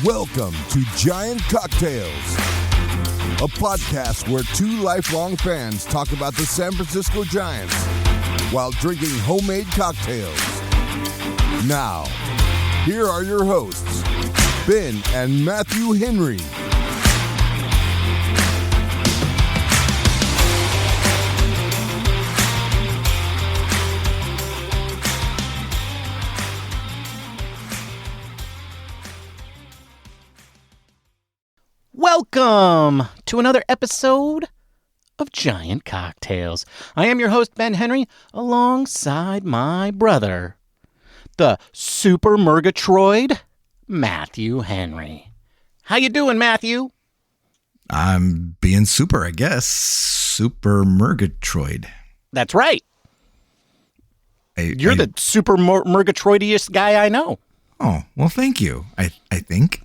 Welcome to Giant Cocktails, a podcast where two lifelong fans talk about the San Francisco Giants while drinking homemade cocktails. Now, here are your hosts, Ben and Matthew Henry. Welcome to another episode of Giant Cocktails. I am your host, Ben Henry, alongside my brother, the Super Murgatroyd, Matthew Henry. How you doing, Matthew? I'm being super, I guess. Super Murgatroyd. That's right. You're the Super Murgatroydiest guy I know. Oh, well, thank you. I think.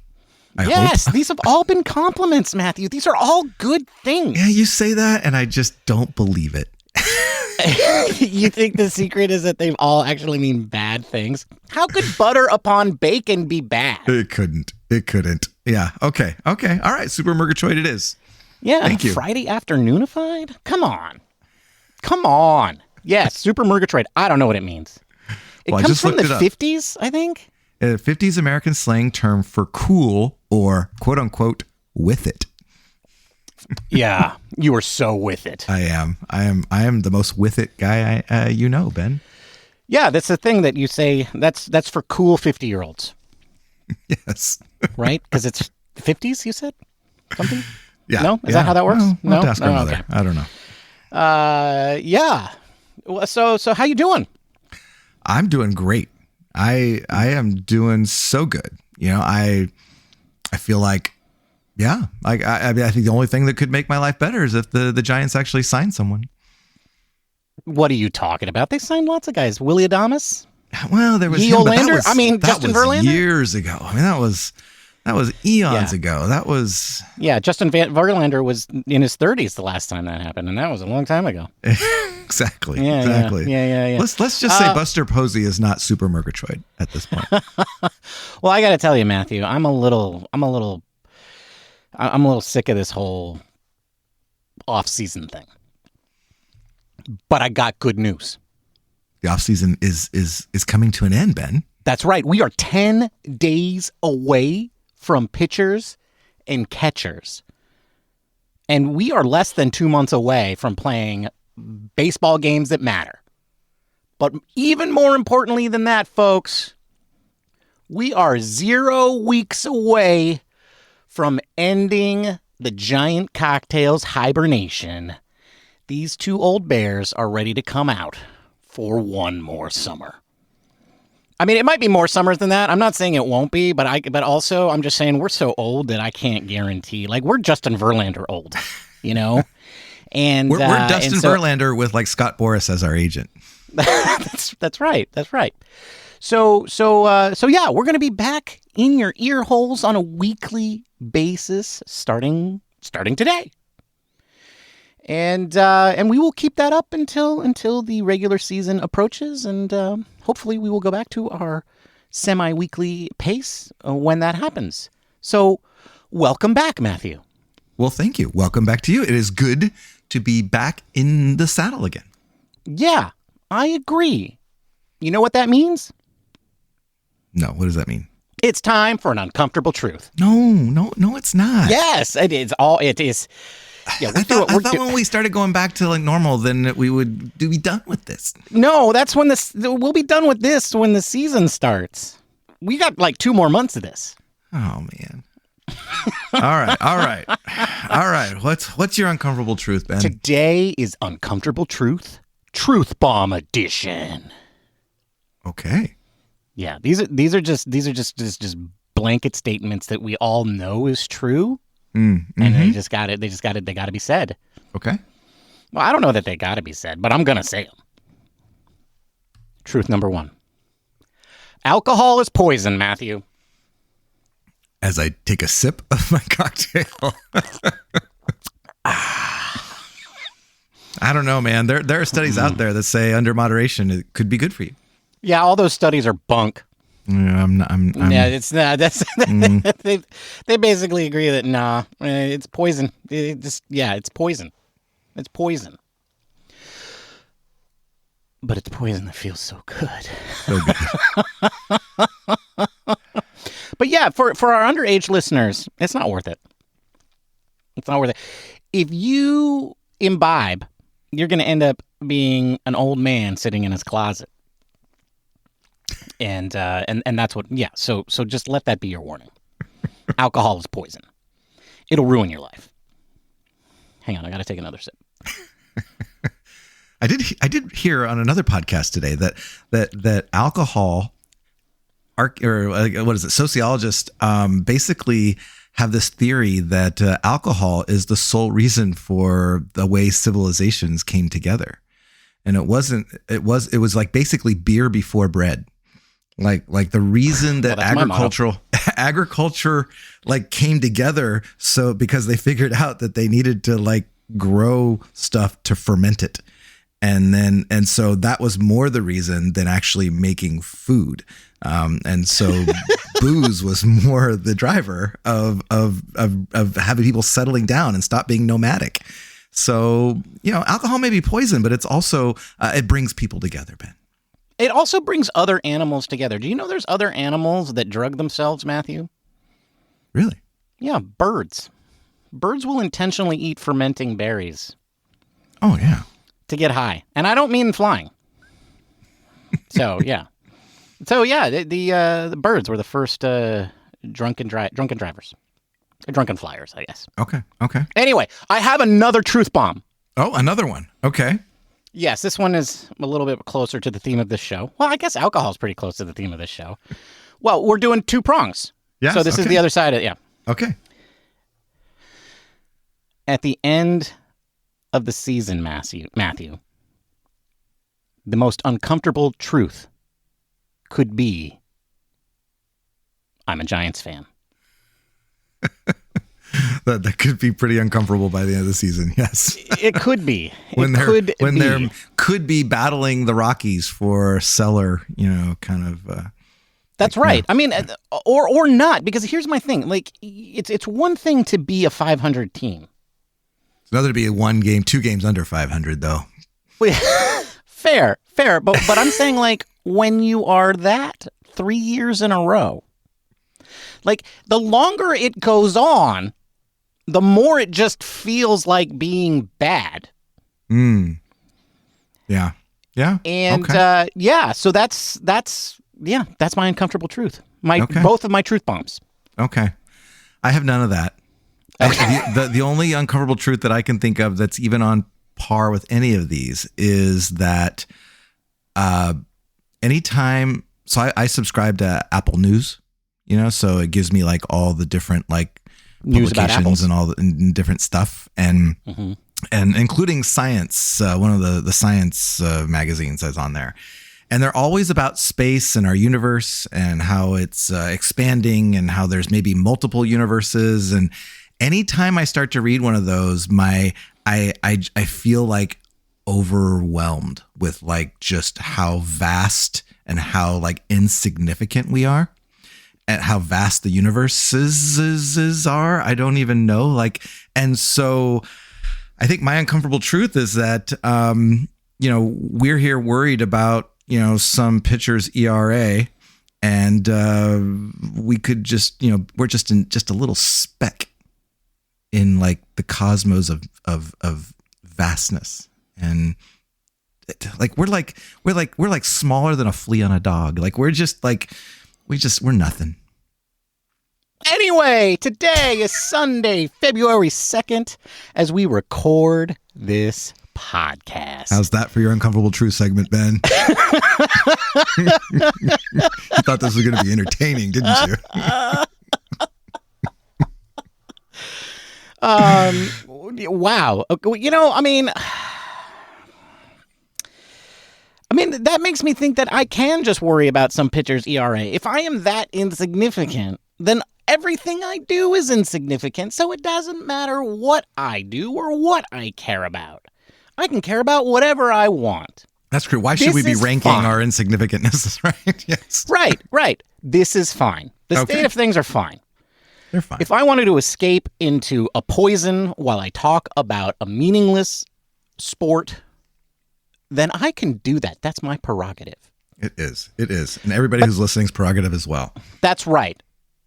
I yes, hope. These have all been compliments, Matthew. These are all good things. Yeah, you say that, and I just don't believe it. You think the secret is that they all actually mean bad things? How could butter upon bacon be bad? It couldn't. Yeah, okay. All right, Super Murgatroyd it is. Yeah, thank you. Friday afternoonified? Come on. Yes, Super Murgatroyd. I don't know what it means. It comes from the 50s, I think. 50s American slang term for cool or quote unquote with it. Yeah, you are so with it. I am the most with it guy you know, Ben. Yeah, that's the thing that you say. That's for cool 50-year-olds. Yes. Right? Because it's 50s, you said? Something? Yeah. No? Is that how that works? No? I'll ask our mother. Okay. I don't know. Yeah. So how you doing? I'm doing great. I am doing so good. You know, I feel like, yeah, like I think the only thing that could make my life better is if the Giants actually signed someone. What are you talking about? They signed lots of guys. Willie Adames? Well, there was Justin Verlander? Years ago. I mean, that was eons ago. That was Justin Verlander was in his 30s the last time that happened, and that was a long time ago. Exactly. Yeah. Let's just say Buster Posey is not Super Murgatroyd at this point. Well, I got to tell you, Matthew, I'm a little sick of this whole off-season thing. But I got good news. The off-season is coming to an end, Ben. That's right. We are 10 days away from pitchers and catchers. And we are less than 2 months away from playing baseball games that matter. But even more importantly than that, folks, we are 0 weeks away from ending the Giant Cocktails hibernation. These two old bears are ready to come out for one more summer. I mean, it might be more summers than that. I'm not saying it won't be, but also I'm just saying we're so old that I can't guarantee. Like, we're Justin Verlander old, you know? And we're Dustin Verlander with like Scott Boras as our agent. That's right. So yeah, we're going to be back in your ear holes on a weekly basis starting today. And we will keep that up until the regular season approaches, and hopefully we will go back to our semi-weekly pace when that happens. So, welcome back, Matthew. Well, thank you. Welcome back to you. It is good to be back in the saddle again. Yeah, I agree. You know what that means? No, what does that mean? It's time for an uncomfortable truth. No, it's not. Yes, it is. It is. Yeah, I thought when we started going back to like normal, then we would be done with this. No, that's when we'll be done with this when the season starts. We got like 2 more months of this. Oh man. All right. What's your uncomfortable truth, Ben? Today is Uncomfortable Truth Bomb Edition. Okay. Yeah, these are just blanket statements that we all know is true. Mm-hmm. And they got to be said. Okay. Well, I don't know that they got to be said, but I'm going to say them. Truth number 1. Alcohol is poison, Matthew. As I take a sip of my cocktail. I don't know, man. There are studies out there that say under moderation it could be good for you. Yeah, all those studies are bunk. Yeah, Yeah, it's not. That's they basically agree that it's poison. It's poison. It's poison. But it's poison that feels so good. So good. But yeah, for our underage listeners, it's not worth it. It's not worth it. If you imbibe, you're going to end up being an old man sitting in his closet. And that's what, yeah. So just let that be your warning. Alcohol is poison. It'll ruin your life. Hang on, I got to take another sip. I did hear on another podcast today that alcohol, sociologists basically have this theory that alcohol is the sole reason for the way civilizations came together, and it was like basically beer before bread. Like the reason that agriculture like came together, so because they figured out that they needed to like grow stuff to ferment it. And so that was more the reason than actually making food. And so booze was more the driver of having people settling down and stop being nomadic. So, alcohol may be poison, but it's also, it brings people together, Ben. It also brings other animals together. Do you know there's other animals that drug themselves, Matthew? Really? Yeah, birds. Birds will intentionally eat fermenting berries. Oh, yeah. To get high. And I don't mean flying. So, yeah. The birds were the first drunken drivers. Drunken flyers, I guess. Okay. Anyway, I have another truth bomb. Oh, another one. Okay. Yes, this one is a little bit closer to the theme of this show. Well, I guess alcohol is pretty close to the theme of this show. Well, we're doing two prongs. Yes, so this is the other side of it. Yeah. Okay. At the end of the season, Matthew, the most uncomfortable truth could be, I'm a Giants fan. That could be pretty uncomfortable by the end of the season. Yes, it could be. When they could be battling the Rockies for cellar, kind of. That's right. I mean, or not, because here's my thing. Like, it's one thing to be a 500 team. It's another to be 2 games under 500, though. Fair, but I'm saying, like, when you are that 3 years in a row, like, the longer it goes on, the more it just feels like being bad. Yeah. And okay. So that's my uncomfortable truth. Both of my truth bombs. Okay. I have none of that. The only uncomfortable truth that I can think of that's even on par with any of these is that anytime, so I subscribe to Apple News, so it gives me like all the different like news publications and all the different stuff, and including science. One of the science magazines that's on there, and they're always about space and our universe and how it's expanding and how there's maybe multiple universes. And anytime I start to read one of those, I feel like overwhelmed with like just how vast and how like insignificant we are. At how vast the universes are. I don't even know. Like, and so I think my uncomfortable truth is that, we're here worried about, some pitcher's ERA, and we could just, we're just a little speck in like the cosmos of vastness. And like, we're like smaller than a flea on a dog. Like, we're just like, we're nothing. Anyway, today is Sunday, February 2nd, as we record this podcast. How's that for your uncomfortable truth segment, Ben? You thought this was going to be entertaining, didn't you? Wow. I mean, that makes me think that I can just worry about some pitcher's ERA. If I am that insignificant, then everything I do is insignificant, so it doesn't matter what I do or what I care about. I can care about whatever I want. That's true. Why should This we be is ranking fine. our insignificantness, right? Yes. Right. This is fine. The Okay. state of things are fine. They're fine. If I wanted to escape into a poison while I talk about a meaningless sport, then I can do that. That's my prerogative. It is. And everybody who's listening is prerogative as well. That's right.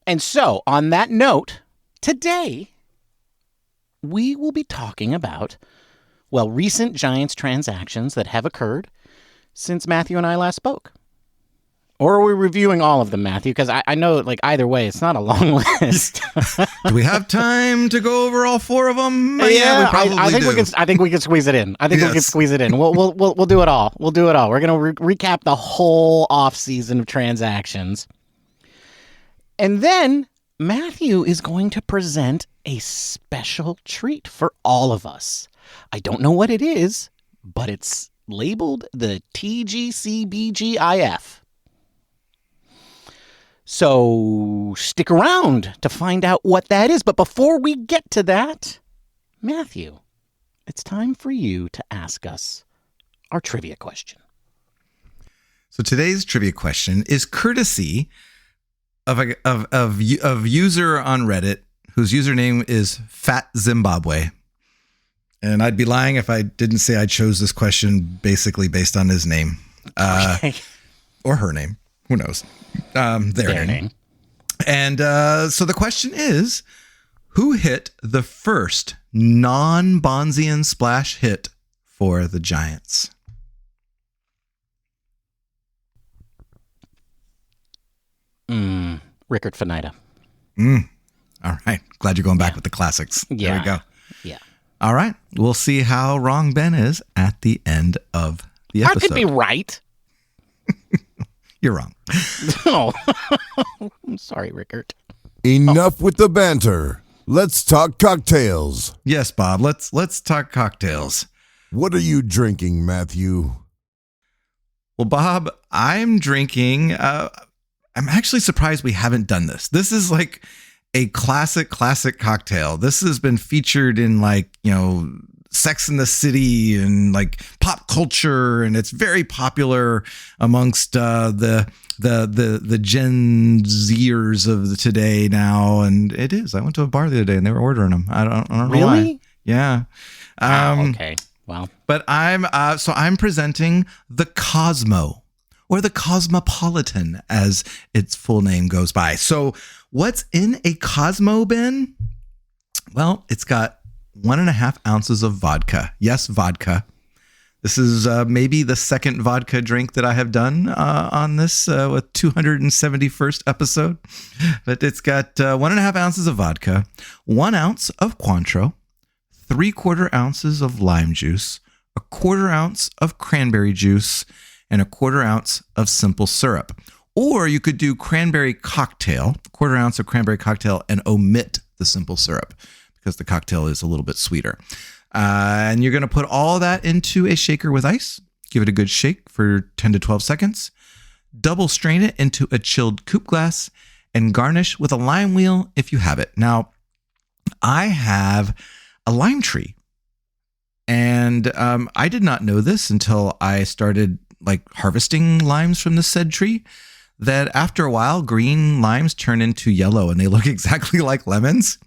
And so, on that note, today we will be talking about, well, recent Giants transactions that have occurred since Matthew and I last spoke. Or are we reviewing all of them, Matthew? Because I know, like, either way, it's not a long list. Do we have time to go over all 4 of them? Yeah, we probably I think do. I think we can squeeze it in. I think we can Yes. squeeze it in. We'll do it all. We'll do it all. We're gonna recap the whole off season of transactions, and then Matthew is going to present a special treat for all of us. I don't know what it is, but it's labeled the TGCBGIF. So stick around to find out what that is. But before we get to that, Matthew, it's time for you to ask us our trivia question. So today's trivia question is courtesy of user on Reddit whose username is Fat Zimbabwe. And I'd be lying if I didn't say I chose this question basically based on his name. Okay. Or her name. Who knows? Their name. And so the question is, who hit the first non-Bonzian splash hit for the Giants? Rickard Finida. All right. Glad you're going back with the classics. Yeah. There we go. Yeah. All right. We'll see how wrong Ben is at the end of the I episode. could be right. You're wrong. No. I'm sorry, Rickard. Enough with the banter. Let's talk cocktails. Yes, Bob. Let's talk cocktails. What are you drinking, Matthew? Well, Bob, I'm drinking. I'm actually surprised we haven't done this. This is like a classic cocktail. This has been featured in Sex and the City and like pop culture, and it's very popular amongst the Gen Zers of today now. And it is. I went to a bar the other day and they were ordering them. I don't know Really? why. Yeah. Okay. Well, But I'm presenting the Cosmo, or the Cosmopolitan, as its full name goes by. So what's in a Cosmo, Ben? Well, it's got 1.5 ounces of vodka. Yes, vodka. This is maybe the second vodka drink that I have done on this with 271st episode. But it's got 1.5 ounces of vodka, 1 ounce of Cointreau, 3/4 ounces of lime juice, 1/4 ounce of cranberry juice, and 1/4 ounce of simple syrup. Or you could do cranberry cocktail, 1/4 ounce of cranberry cocktail, and omit the simple syrup because the cocktail is a little bit sweeter. And you're going to put all that into a shaker with ice. Give it a good shake for 10 to 12 seconds. Double strain it into a chilled coupe glass and garnish with a lime wheel if you have it. Now, I have a lime tree. And I did not know this until I started harvesting limes from the said tree, that after a while, green limes turn into yellow and they look exactly like lemons,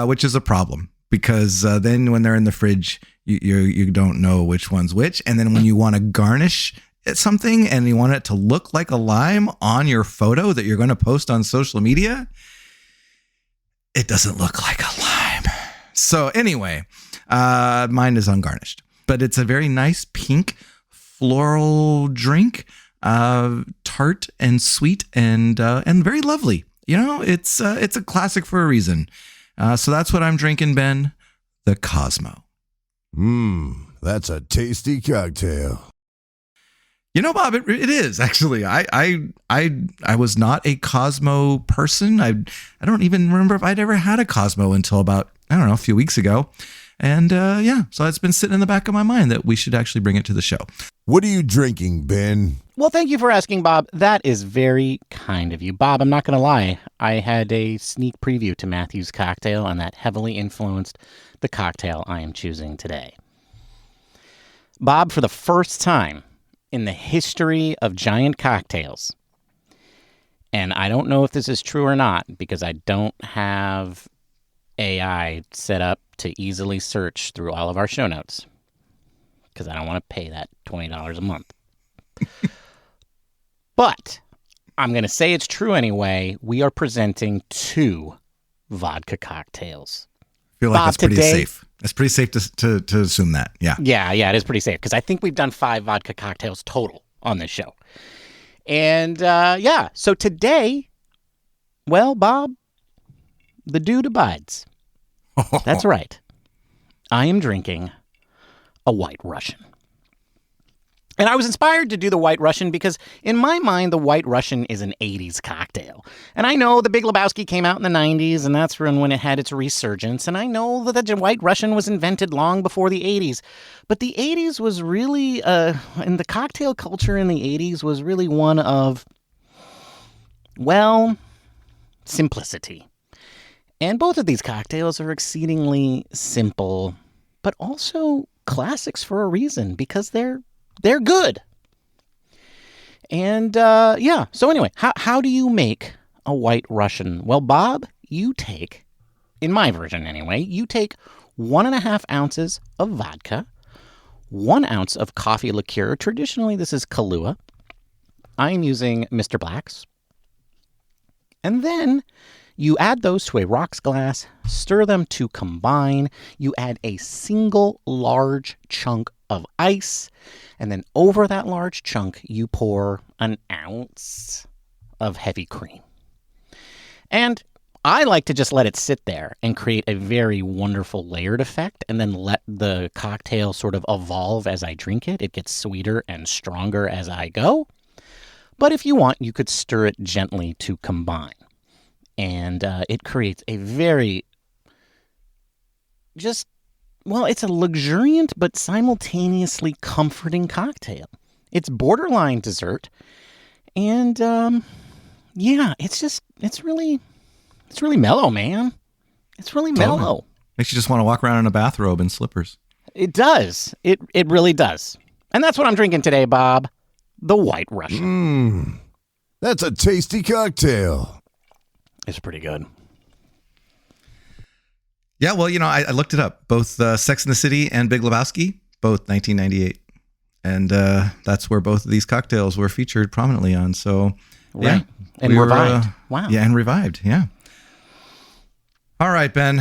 which is a problem because then when they're in the fridge, you don't know which one's which. And then when you want to garnish something and you want it to look like a lime on your photo that you're going to post on social media, it doesn't look like a lime. So anyway, mine is ungarnished, but it's a very nice pink floral drink, tart and sweet and very lovely. It's a classic for a reason. So that's what I'm drinking, Ben. The Cosmo. That's a tasty cocktail. Bob, it is actually. I was not a Cosmo person. I don't even remember if I'd ever had a Cosmo until about, a few weeks ago. And so it's been sitting in the back of my mind that we should actually bring it to the show. What are you drinking, Ben? well, thank you for asking, Bob. That is very kind of you. Bob, I'm not going to lie. I had a sneak preview to Matthew's cocktail, and that heavily influenced the cocktail I am choosing today. Bob, for the first time in the history of giant cocktails, and I don't know if this is true or not because I don't have AI set up to easily search through all of our show notes because I don't want to pay that $20 a month. But I'm going to say it's true anyway. We are presenting 2 vodka cocktails. I feel like Bob, that's pretty today, safe. It's pretty safe to assume that. Yeah. Yeah, it is pretty safe because I think we've done 5 vodka cocktails total on this show. And so today, well, Bob, the dude abides. That's right. I am drinking a White Russian. And I was inspired to do the White Russian because in my mind, the White Russian is an 80s cocktail. And I know the Big Lebowski came out in the 90s, and that's when it had its resurgence. And I know that the White Russian was invented long before the 80s. But the 80s was really, and the cocktail culture in the 80s was really one of, well, simplicity. And both of these cocktails are exceedingly simple, but also classics for a reason because they're good. And so anyway, how do you make a White Russian? Well, Bob, you take, in my version anyway, you take 1.5 ounces of vodka, 1 ounce of coffee liqueur. Traditionally, this is Kahlua. I'm using Mr. Black's. And then you add those to a rocks glass, stir them to combine. You add a single large chunk of ice, and then over that large chunk, you pour 1 ounce of heavy cream. And I like to just let it sit there and create a very wonderful layered effect and then let the cocktail sort of evolve as I drink it. It gets sweeter and stronger as I go. But if you want, you could stir it gently to combine. And it creates a very it's a luxuriant but simultaneously comforting cocktail. It's borderline dessert. And it's really mellow, man. It's really mellow. Makes you just want to walk around in a bathrobe and slippers. It does. It really does. And that's what I'm drinking today, Bob. The White Russian. That's a tasty cocktail. It's pretty good. Yeah, well, I looked it up. Both Sex and the City and Big Lebowski, both 1998. And that's where both of these cocktails were featured prominently on. So, right. Yeah. And revived. Wow. Yeah, and revived. Yeah. All right, Ben.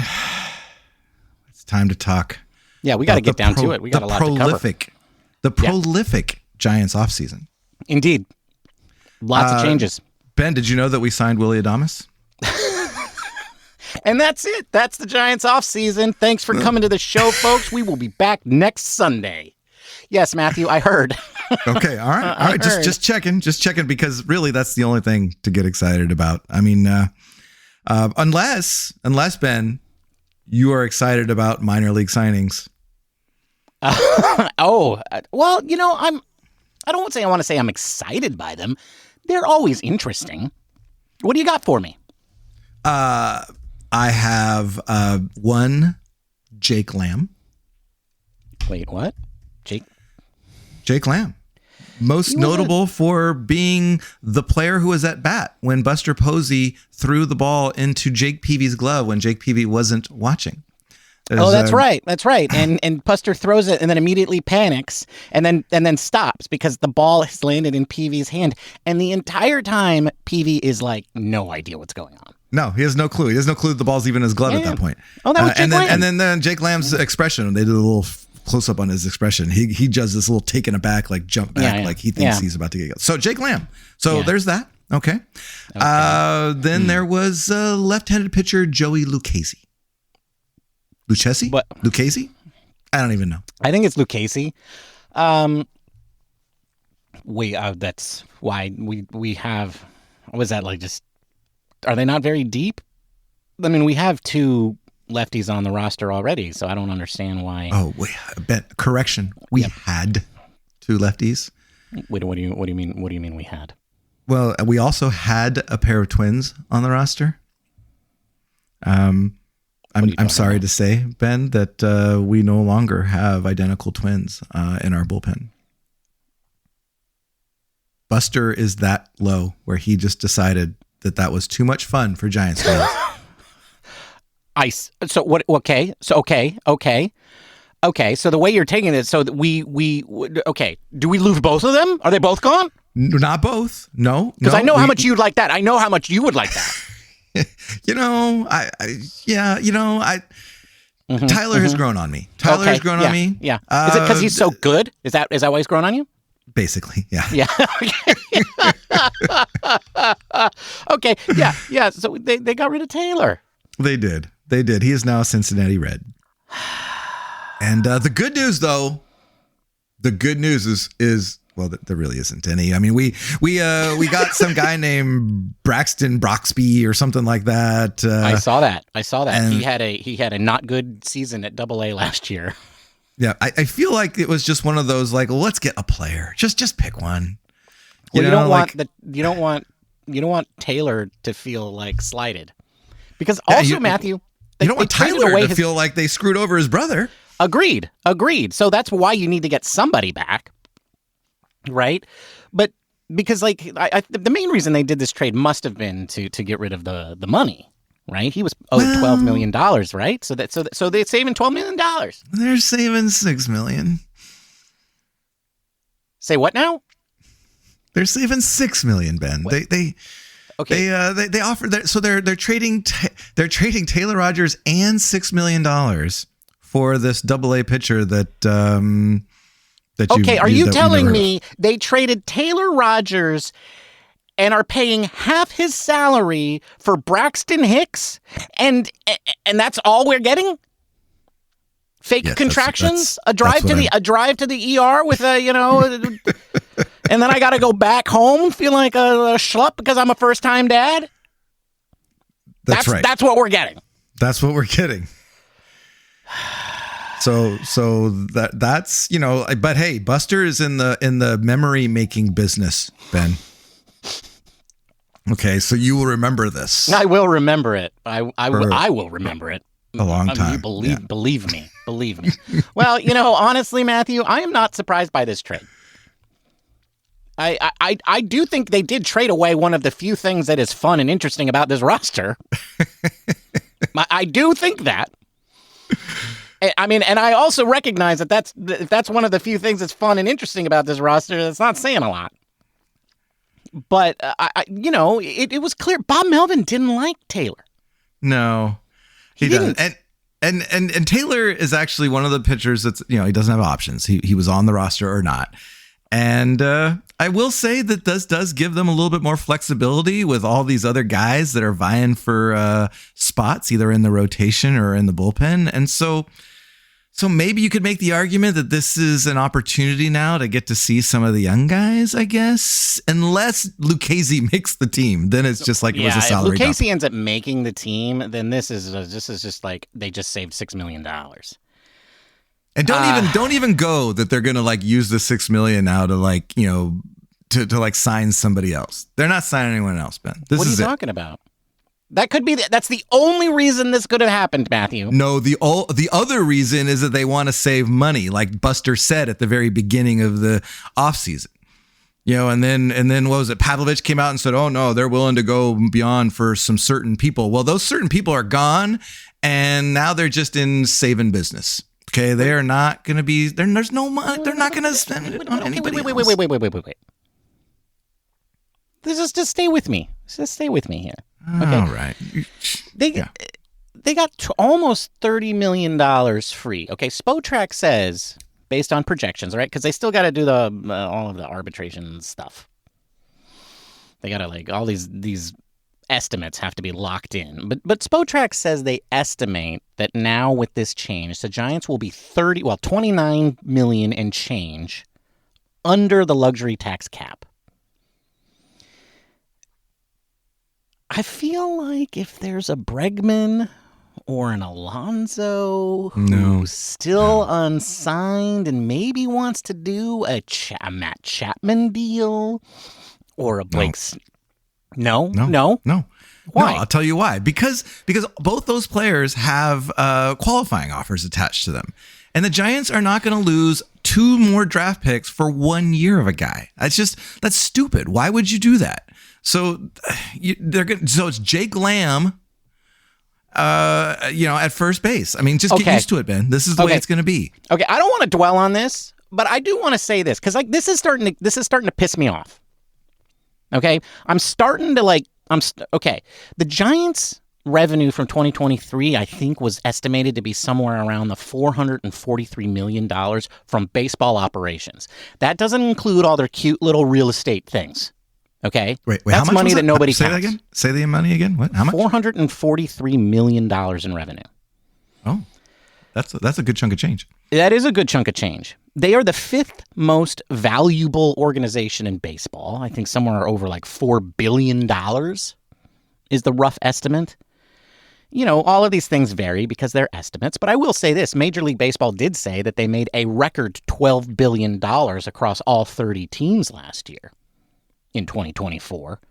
It's time to talk. Yeah, we got to get down to it. We got a lot to cover. The prolific Giants offseason. Indeed. Lots of changes. Ben, did you know that we signed Willy Adames? And that's it. That's the Giants off season. Thanks for coming to the show, folks. We will be back next Sunday. Yes, Matthew, I heard. Okay, all right. Just checking because really that's the only thing to get excited about. I mean, unless Ben, you are excited about minor league signings. Well, I don't want to say I'm excited by them. They're always interesting. What do you got for me? I have one Jake Lamb. Wait, what? Jake Lamb. Most notable for being the player who was at bat when Buster Posey threw the ball into Jake Peavy's glove when Jake Peavy wasn't watching. That's right. That's right. And Buster throws it and then immediately panics and then stops because the ball has landed in Peavy's hand. And the entire time, Peavy is like, no idea what's going on. No, he has no clue. He has no clue the ball's even in his glove at that point. Oh, that was Jake Lamb. And then Jake Lamb's expression, they did a little close up on his expression. He does this little taken aback, like jump back, like he thinks he's about to get. So Jake Lamb. So there's that. Okay. Then there was left-handed pitcher Joey Lucchesi. Lucchesi? I don't even know. I think it's Lucchesi. That's why we have. Was that like just? Are they not very deep? I mean, we have 2 lefties on the roster already, so I don't understand why. Oh, wait, correction. We had 2 lefties. Wait, what do you mean? What do you mean we had? Well, we also had a pair of twins on the roster. I I'm sorry to say, Ben, that we no longer have identical twins in our bullpen. Buster is that low where he just decided that was too much fun for Giants fans. So what? Okay. So okay. So the way you're taking it, so that okay. Do we lose both of them? Are they both gone? Not both. No. Because I know how much you'd like that. I know how much you would like that. Tyler has grown on me. Tyler has grown on me. Yeah. Is it because he's so good? Is that why he's grown on you? Basically, yeah. Yeah. Okay. Yeah. So they got rid of Taylor. They did. He is now a Cincinnati Red. And the good news, though, is well, there really isn't any. I mean, we got some guy named Braxton Broxby or something like that. I saw that. And he had a not good season at AA last year. Yeah, I feel like it was just one of those like, well, let's get a player. Just pick one. You don't want Taylor to feel like slighted, because also Matthew, you don't want Tyler to feel like they screwed over his brother. Agreed. So that's why you need to get somebody back, right? But because the main reason they did this trade must have been to get rid of the money. Right, he was owed $12 million, right? So they're saving $12 million. They're saving $6 million. Say what now? They're saving $6 million, Ben. What? They offered that, so they're trading Taylor Rogers and $6 million for this AA pitcher that are you telling me they traded Taylor Rogers and are paying half his salary for Braxton Hicks, and that's all we're getting? Fake contractions, a drive to the ER with and then I got to go back home feeling like a schlup because I'm a first time dad. That's right. That's what we're getting. That's what we're getting. So that's but hey, Buster is in the memory making business, Ben. Okay, so you will remember this. I will remember it. I will remember it. A long time. Believe me. Well, honestly, Matthew, I am not surprised by this trade. I do think they did trade away one of the few things that is fun and interesting about this roster. I do think that. I mean, and I also recognize that's one of the few things that's fun and interesting about this roster. That's not saying a lot. But, it was clear Bob Melvin didn't like Taylor. No, he doesn't. And Taylor is actually one of the pitchers that's, he doesn't have options. He was on the roster or not. And I will say that this does give them a little bit more flexibility with all these other guys that are vying for spots, either in the rotation or in the bullpen. And so maybe you could make the argument that this is an opportunity now to get to see some of the young guys, I guess, unless Lucchesi makes the team. Then it's just like it was a salary dump. If Lucchesi ends up making the team, then this is just like they just saved $6 million. And don't even go that they're gonna use the $6 million now to to sign somebody else. They're not signing anyone else, Ben. What are you talking about? That could be that's the only reason this could have happened, Matthew. No, the other reason is that they want to save money, like Buster said at the very beginning of the offseason. And then what was it? Pavlovich came out and said, "Oh no, they're willing to go beyond for some certain people." Well, those certain people are gone, and now they're just in saving business. Okay, they are not going to be. There's no money. They're not going to spend it on anybody. Wait. Just stay with me. Just stay with me here. Okay. All right. They got almost $30 million free. Okay, Spotrac says, based on projections, right? Because they still got to do the all of the arbitration stuff. They got to all these estimates have to be locked in. But Spotrac says they estimate that now with this change, the Giants will be 29 million and change under the luxury tax cap. I feel like if there's a Bregman or an Alonso who's still unsigned and maybe wants to do a Matt Chapman deal or a Blake... No. Why? No, I'll tell you why. Because both those players have qualifying offers attached to them. And the Giants are not going to lose 2 more draft picks for 1 year of a guy. That's stupid. Why would you do that? So so it's Jake Lamb, at first base. I mean, just get used to it, Ben. This is the way it's going to be. Okay, I don't want to dwell on this, but I do want to say this because this is starting to piss me off. Okay, I'm starting to okay. The Giants' revenue from 2023, I think, was estimated to be somewhere around the $443 million from baseball operations. That doesn't include all their cute little real estate things. Okay, wait, that's how much money was that nobody Say counts. that again. Say the money again. What? How much? $443 million in revenue. Oh, that's a good chunk of change. That is a good chunk of change. They are the 5th most valuable organization in baseball. I think somewhere over $4 billion is the rough estimate. All of these things vary because they're estimates, but I will say this. Major League Baseball did say that they made a record $12 billion across all 30 teams last year in 2024.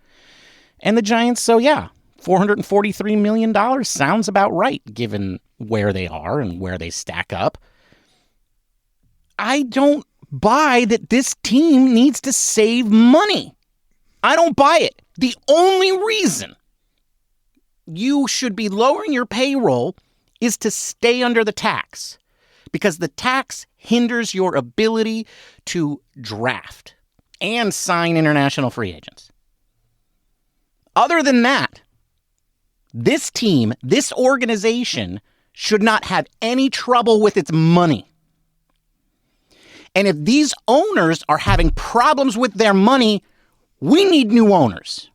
And the Giants, $443 million sounds about right given where they are and where they stack up. I don't buy that this team needs to save money. I don't buy it. The only reason you should be lowering your payroll is to stay under the tax, because the tax hinders your ability to draft and sign international free agents. Other than that, this team, this organization should not have any trouble with its money. And if these owners are having problems with their money, we need new owners.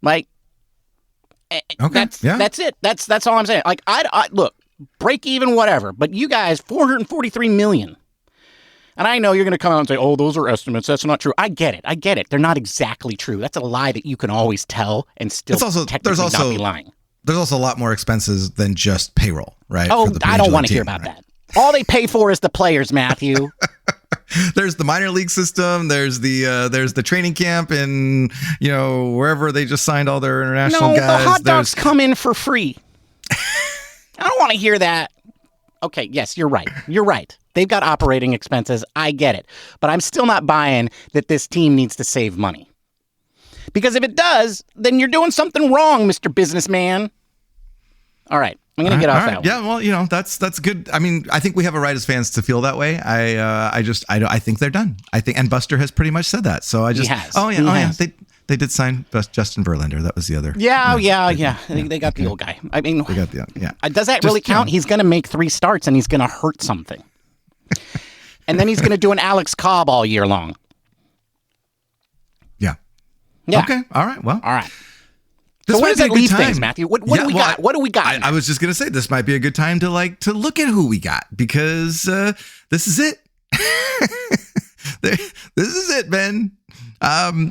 That's it. That's all I'm saying. I look, break even, whatever. But you guys, $443 million. And I know you're going to come out and say, "Oh, those are estimates. That's not true." I get it. They're not exactly true. That's a lie that you can always tell and still technically not be lying. There's also a lot more expenses than just payroll, right? Oh, I don't want to hear about that. All they pay for is the players, Matthew. There's the minor league system. There's the training camp, and wherever they just signed all their international guys. No, the hot dogs come in for free. I don't want to hear that. Okay, yes, you're right. They've got operating expenses. I get it, but I'm still not buying that this team needs to save money. Because if it does, then you're doing something wrong, Mr. Businessman. All right. I'm going to get off that one. Yeah, well, that's good. I mean, I think we have a right as fans to feel that way. I think they're done. I think, and Buster has pretty much said that. So he has. They did sign Justin Verlander. That was the other. Yeah. They got the old guy. I mean, they got the does that really count? He's going to make 3 starts and he's going to hurt something. And then he's going to do an Alex Cobb all year long. Yeah. Okay. All right. Well. All right. So where does that leave things, Matthew? What do we got? What do we got? I was just going to say this might be a good time to look at who we got, because this is it. This is it, Ben.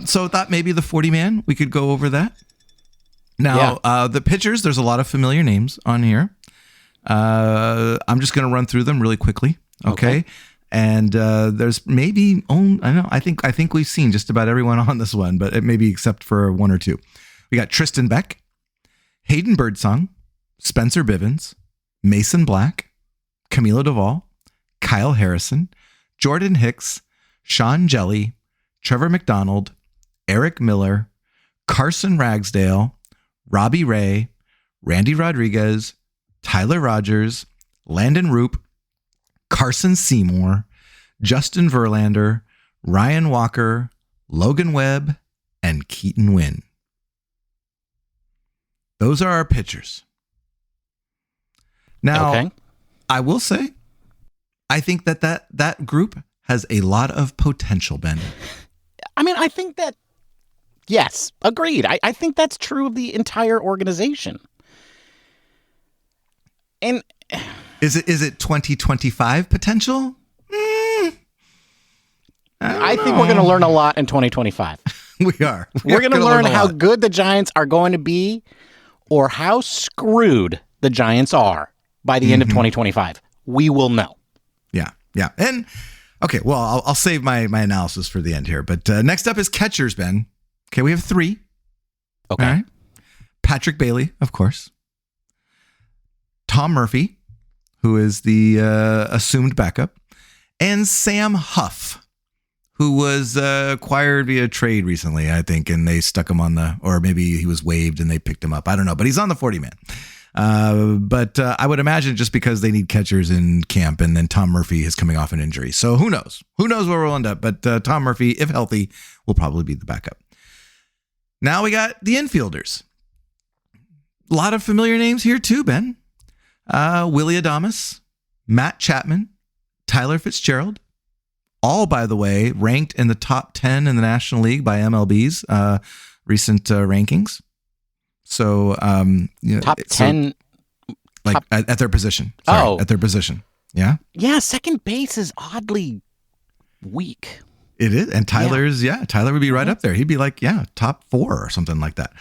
So I thought maybe the 40-man, we could go over that. Now, the pitchers, there's a lot of familiar names on here. I'm just going to run through them really quickly. Okay. And there's maybe, I think we've seen just about everyone on this one, but it maybe except for 1 or 2. We got Tristan Beck, Hayden Birdsong, Spencer Bivens, Mason Black, Camilo Duvall, Kyle Harrison, Jordan Hicks, Sean Jelly, Trevor McDonald, Eric Miller, Carson Ragsdale, Robbie Ray, Randy Rodriguez, Tyler Rogers, Landon Roop, Carson Seymour, Justin Verlander, Ryan Walker, Logan Webb, and Keaton Wynn. Those are our pitchers. Now, I will say, I think that group has a lot of potential, Ben. I mean, I think that, yes, agreed. I think that's true of the entire organization. And is it 2025 potential? I think we're going to learn a lot in 2025. We are. We're going to learn how good the Giants are going to be, or how screwed the Giants are by the end of 2025. We will know. Yeah. And okay, well, I'll save my analysis for the end here. But next up is catchers, Ben. Okay, we have 3. Okay. All right. Patrick Bailey, of course. Tom Murphy, who is the assumed backup. And Sam Huff, who was acquired via trade recently, I think, and they stuck him on or maybe he was waived and they picked him up. I don't know, but he's on the 40-man. But I would imagine just because they need catchers in camp, and then Tom Murphy is coming off an injury. So who knows? Who knows where we'll end up? But Tom Murphy, if healthy, will probably be the backup. Now we got the infielders. A lot of familiar names here too, Ben. Willie Adames, Matt Chapman, Tyler Fitzgerald. All, by the way, ranked in the top 10 in the National League by MLB's recent rankings. So, top 10, like at their position. Sorry, at their position. Yeah. Yeah. Second base is oddly weak. It is. And Tyler would be right up there. He'd be like, top 4 or something like that.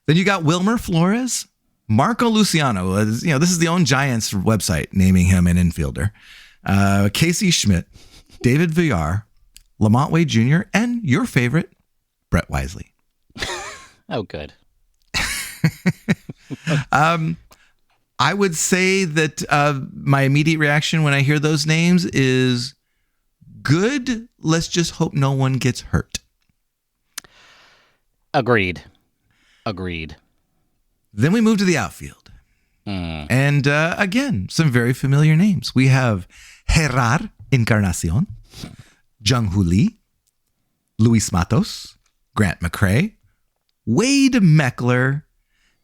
Then you got Wilmer Flores, Marco Luciano. This is the own Giants website naming him an infielder. Casey Schmidt, David Villar, Lamont Wade Jr., and your favorite, Brett Wisely. Oh, good. I would say that my immediate reaction when I hear those names is good. Let's just hope no one gets hurt. Agreed. Then we move to the outfield. And again, some very familiar names. We have Gerard Encarnacion, Jung-Hoo Lee, Luis Matos, Grant McCrae, Wade Meckler,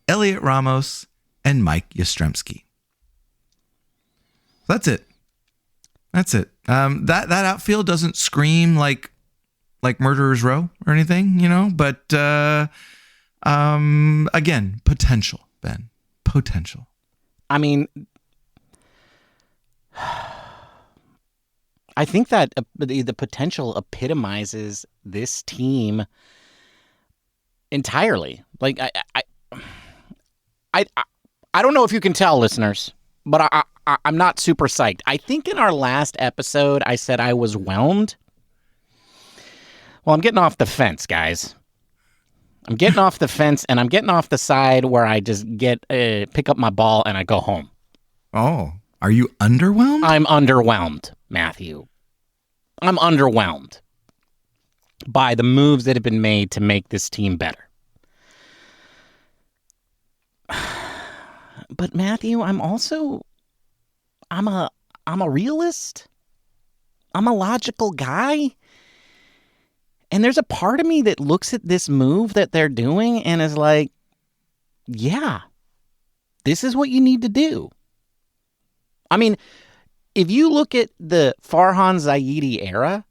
Elliot Ramos, and Mike Yastrzemski. That's it. That outfield doesn't scream like Murderer's Row or anything, but again, potential, Ben. Potential. I mean, I think that the potential epitomizes this team entirely. Like, I don't know if you can tell, listeners, but I'm not super psyched. I think in our last episode, I said I was whelmed. Well, I'm getting off the fence, guys. I'm getting off the fence, and I'm getting off the side where I just pick up my ball and I go home. Oh, are you underwhelmed? I'm underwhelmed, Matthew. I'm underwhelmed by the moves that have been made to make this team better. But Matthew, I'm a realist. I'm a logical guy. And there's a part of me that looks at this move that they're doing and is like, yeah, this is what you need to do. I mean, if you look at the Farhan Zaidi era,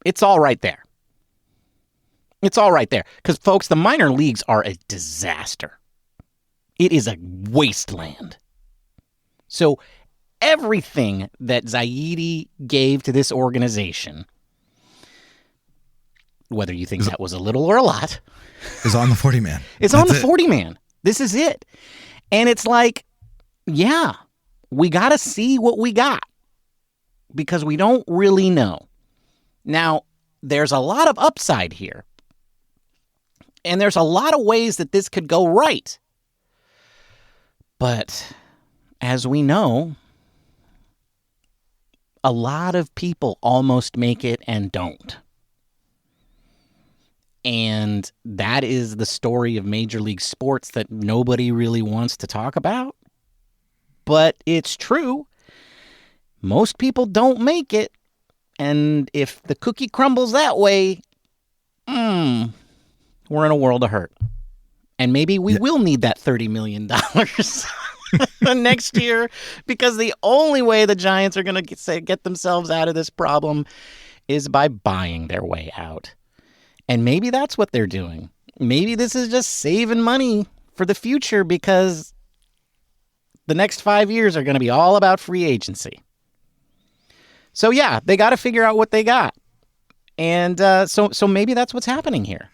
it's all right there. It's all right there. Because, folks, the minor leagues are a disaster. It is a wasteland. So everything that Zaidi gave to this organization, whether you think that was a little or a lot, is on the 40-man. It's on the 40-man. This is it. And it's like, yeah, we got to see what we got because we don't really know. Now, there's a lot of upside here. And there's a lot of ways that this could go right. But as we know, a lot of people almost make it and don't. And that is the story of Major League Sports that nobody really wants to talk about. But it's true. Most people don't make it. And if the cookie crumbles that way, we're in a world of hurt. And maybe we will need that $30 million next year, because the only way the Giants are going to get themselves out of this problem is by buying their way out. And maybe that's what they're doing. Maybe this is just saving money for the future because the next 5 years are going to be all about free agency. So, yeah, they got to figure out what they got. And so maybe that's what's happening here.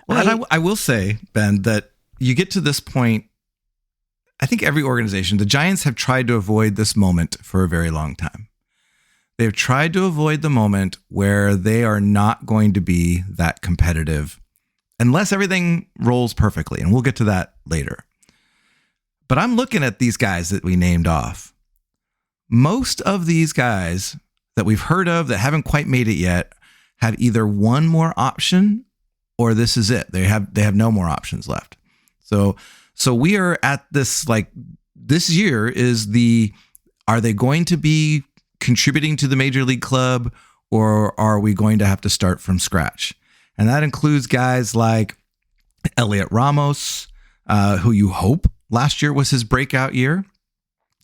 Well, and I will say, Ben, that you get to this point, I think every organization, the Giants have tried to avoid this moment for a very long time. They've tried to avoid the moment where they are not going to be that competitive unless everything rolls perfectly, and we'll get to that later. But I'm looking at these guys that we named off. Most of these guys that we've heard of that haven't quite made it yet have either one more option or this is it. They have no more options left. So we are at this, like, this year is are they going to be contributing to the major league club, or are we going to have to start from scratch? And that includes guys like Elliot Ramos, who you hope last year was his breakout year,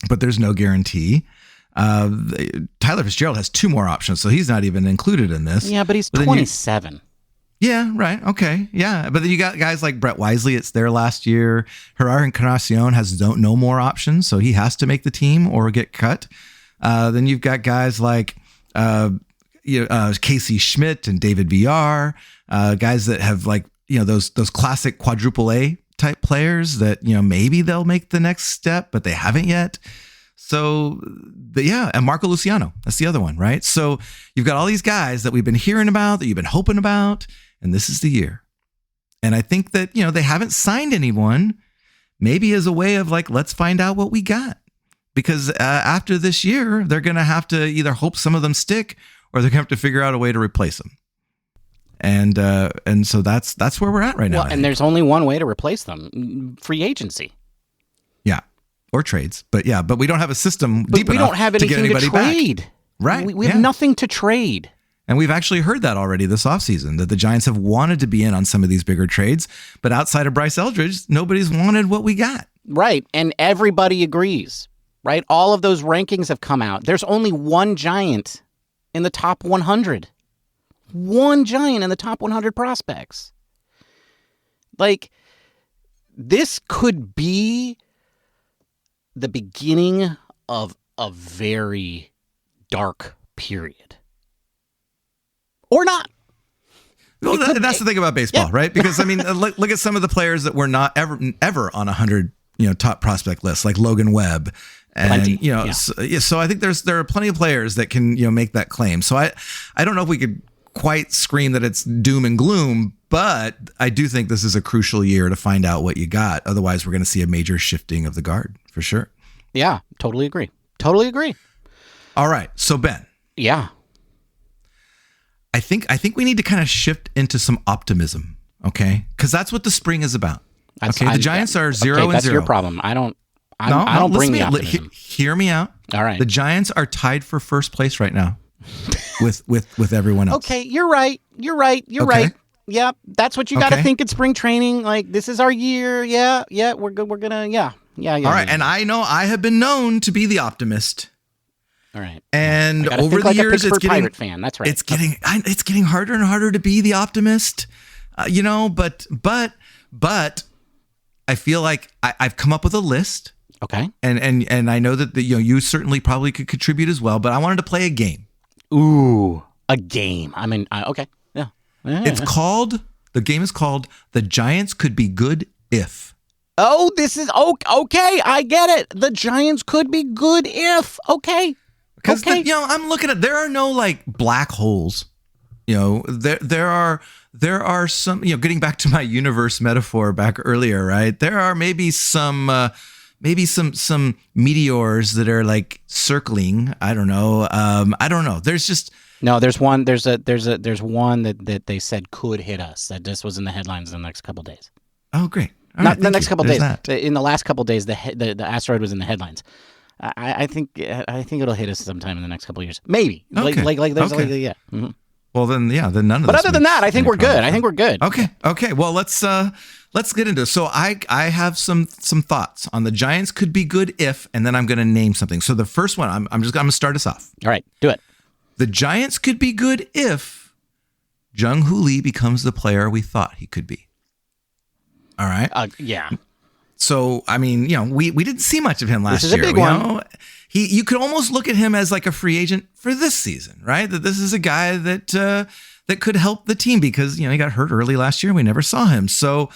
but there's no guarantee. Tyler Fitzgerald has 2 more options, so he's not even included in this. Yeah, but he's 27. Yeah, right. Okay. Yeah. But then you got guys like Brett Wisely. It's there last year. Gerard Encarnacion has no more options, so he has to make the team or get cut. Then you've got guys like Casey Schmidt and David Villar, guys that have, like, those classic quadruple A type players that, maybe they'll make the next step, but they haven't yet. So, and Marco Luciano, that's the other one, right? So you've got all these guys that we've been hearing about, that you've been hoping about, and this is the year. And I think that, they haven't signed anyone, maybe as a way of, like, let's find out what we got. Because after this year, they're going to have to either hope some of them stick, or they're going to have to figure out a way to replace them. And so that's where we're at right now. Well, and there's only one way to replace them: free agency. Yeah, or trades. But we don't have a system deep enough we don't have anything to get anybody to trade. Back. Right. We have nothing to trade. And we've actually heard that already this offseason, that the Giants have wanted to be in on some of these bigger trades, but outside of Bryce Eldridge, nobody's wanted what we got. Right, and everybody agrees, right? All of those rankings have come out. There's only one Giant in the top 100. One Giant in the top 100 prospects. Like, this could be the beginning of a very dark period. Or not. Well, that's the thing about baseball, right? Because, I mean, look at some of the players that were not ever on 100, top prospect lists, like Logan Webb. And, Plenty. So I think there are plenty of players that can, make that claim. So I don't know if we could quite scream that it's doom and gloom, but I do think this is a crucial year to find out what you got. Otherwise, we're going to see a major shifting of the guard for sure. Yeah, totally agree. All right. So, Ben. Yeah. I think we need to kind of shift into some optimism, okay? Because that's what the spring is about. Okay, the Giants are 0-0. That's your problem. I don't bring the optimism. Hear me out. All right. The Giants are tied for first place right now with everyone else. Okay, you're right. Right. Yeah, that's what you got to think in spring training. Like, this is our year. Yeah, we're good. We're gonna. Yeah. All right, and I know I have been known to be the optimist. All right. And over the years, it's getting Pirate fan. That's right. It's getting harder and harder to be the optimist. But I feel like I've come up with a list. Okay. And I know that you certainly probably could contribute as well. But I wanted to play a game. Ooh, a game. I mean, okay. Yeah. The game is called The Giants Could Be Good If. Oh, this is okay. I get it. The Giants could be good if. Okay. Because I'm looking at, there are no, like, black holes. There are some, getting back to my universe metaphor back earlier, right? There are maybe some meteors that are, like, circling. I don't know. There's just there's one that they said could hit us. That just was in the headlines in the next couple of days. Oh, great. Not the next couple of days. In the last couple of days, the asteroid was in the headlines. I think it'll hit us sometime in the next couple of years. Maybe. Okay. Yeah. Mm-hmm. Well, then none of this. But other than that, I think we're good. Okay. Well, let's get into it. So I have some thoughts on the Giants could be good if, and then I'm going to name something. So the first one, I'm going to start us off. All right, do it. The Giants could be good if Jung-Hoo Lee becomes the player we thought he could be. All right. Yeah. So, I mean, we didn't see much of him last year. This is a big one. You could almost look at him as like a free agent for this season, right? That this is a guy that could help the team because, he got hurt early last year. We never saw him. So,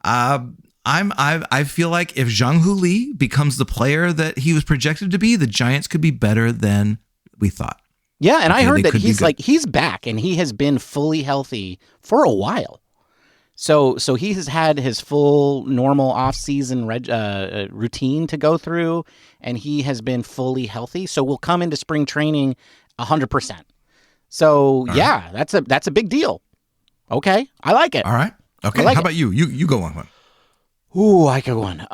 I feel like if Jung-Hoo Lee becomes the player that he was projected to be, the Giants could be better than we thought. Yeah, and I heard that he's back and he has been fully healthy for a while. So he has had his full normal off-season routine to go through, and he has been fully healthy. So we'll come into spring training 100%. So yeah, that's a big deal. Okay, I like it. All right. Okay. Like How about you? You go on one. Ooh, I go one.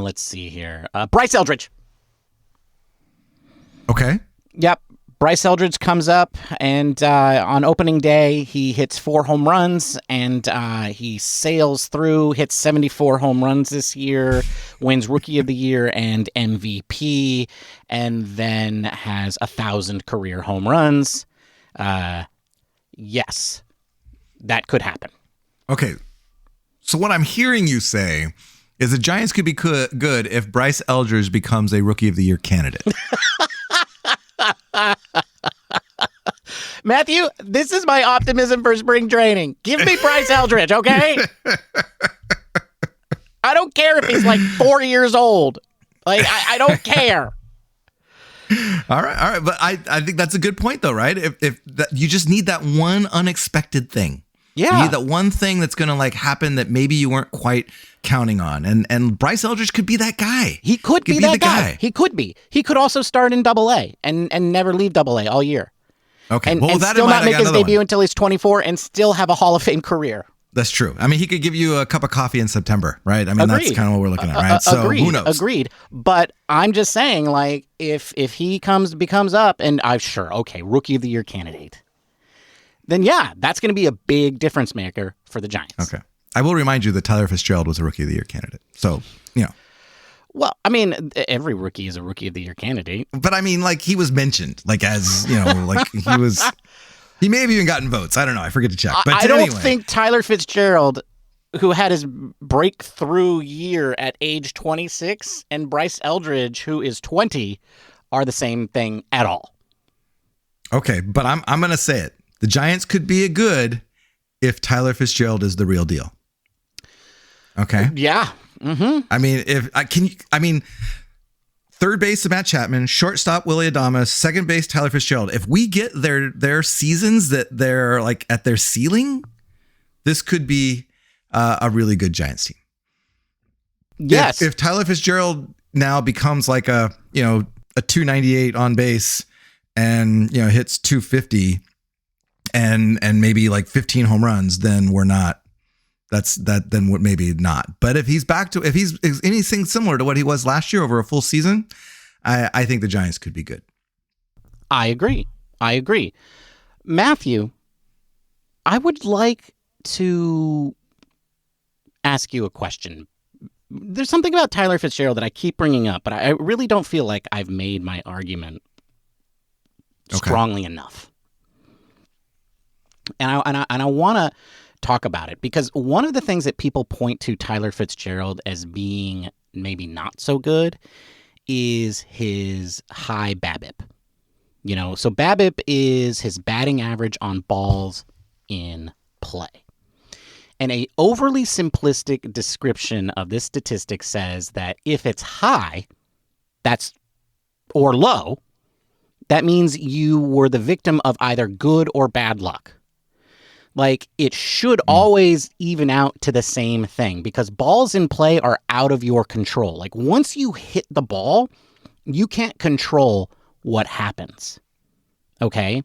Let's see here. Bryce Eldridge. Okay. Yep. Bryce Eldridge comes up, and on opening day, he hits 4 home runs, and he sails through, hits 74 home runs this year, wins Rookie of the Year and MVP, and then has 1,000 career home runs. Yes, that could happen. Okay. So what I'm hearing you say is the Giants could be good if Bryce Eldridge becomes a Rookie of the Year candidate. Matthew, this is my optimism for spring training. Give me Bryce Eldridge, okay? I don't care if he's like 4 years old. Like, I don't care. All right. But I think that's a good point, though, right? If that, you just need that one unexpected thing. Yeah. You need that one thing that's going to like happen that maybe you weren't quite counting on. And Bryce Eldridge could be that guy. He could be that guy. He could be. He could also start in Double-A and never leave Double-A all year. Okay. And, well, and that still in mind, not make his debut one. until he's 24 and still have a Hall of Fame career. That's true. I mean, he could give you a cup of coffee in September, right? I mean, That's kind of what we're looking at, right? So who knows? Agreed. But I'm just saying, like, if he becomes up, and I'm sure, okay, Rookie of the Year candidate, then yeah, that's going to be a big difference maker for the Giants. Okay. I will remind you that Tyler Fitzgerald was a Rookie of the Year candidate. So, you know. Well, I mean, every rookie is a Rookie of the Year candidate. But I mean, like, he was mentioned, like, as, you know, like, he may have even gotten votes. I don't know. I forget to check. But I don't anyway. think Tyler Fitzgerald, who had his breakthrough year at age 26, and Bryce Eldridge, who is 20, are the same thing at all. Okay, but I'm going to say it. The Giants could be a good if Tyler Fitzgerald is the real deal. Okay? Yeah. Mm-hmm. I mean, third base Matt Chapman, shortstop Willie Adames, second base Tyler Fitzgerald. If we get their seasons that they're like at their ceiling, this could be a really good Giants team. Yes. If Tyler Fitzgerald now becomes like a 298 on base and, you know, hits 250 and maybe like 15 home runs, then we're not. Then maybe not. But if he's anything similar to what he was last year over a full season, I think the Giants could be good. I agree. Matthew, I would like to ask you a question. There's something about Tyler Fitzgerald that I keep bringing up, but I really don't feel like I've made my argument strongly enough. And I want to talk about it because one of the things that people point to Tyler Fitzgerald as being maybe not so good is his high BABIP. You know, so BABIP is his batting average on balls in play. And a overly simplistic description of this statistic says that if it's high, or low, that means you were the victim of either good or bad luck. Like, it should always even out to the same thing because balls in play are out of your control. Like, once you hit the ball, you can't control what happens. Okay?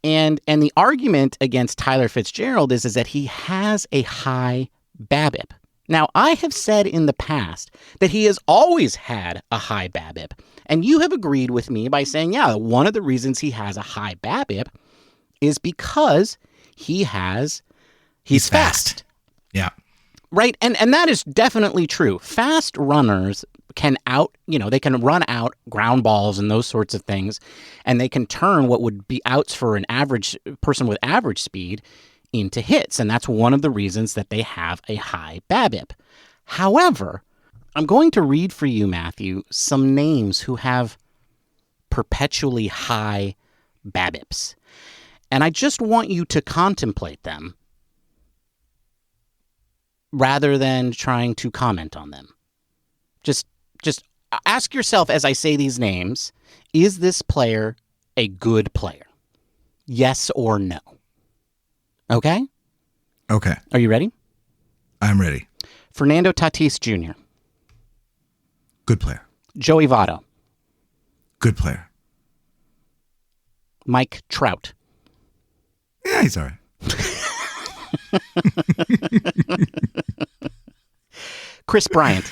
And the argument against Tyler Fitzgerald is that he has a high BABIP. Now, I have said in the past that he has always had a high BABIP. And you have agreed with me by saying, yeah, one of the reasons he has a high BABIP is because he's fast. Yeah. Right. And that is definitely true. Fast runners can they can run out ground balls and those sorts of things. And they can turn what would be outs for an average person with average speed into hits. And that's one of the reasons that they have a high BABIP. However, I'm going to read for you, Matthew, some names who have perpetually high BABIPs. And I just want you to contemplate them rather than trying to comment on them. Just ask yourself as I say these names, is this player a good player? Yes or no? Okay? Okay. Are you ready? I'm ready. Fernando Tatis Jr., Good player. Joey Votto, Good player. Mike Trout, Yeah, he's all right. Chris Bryant.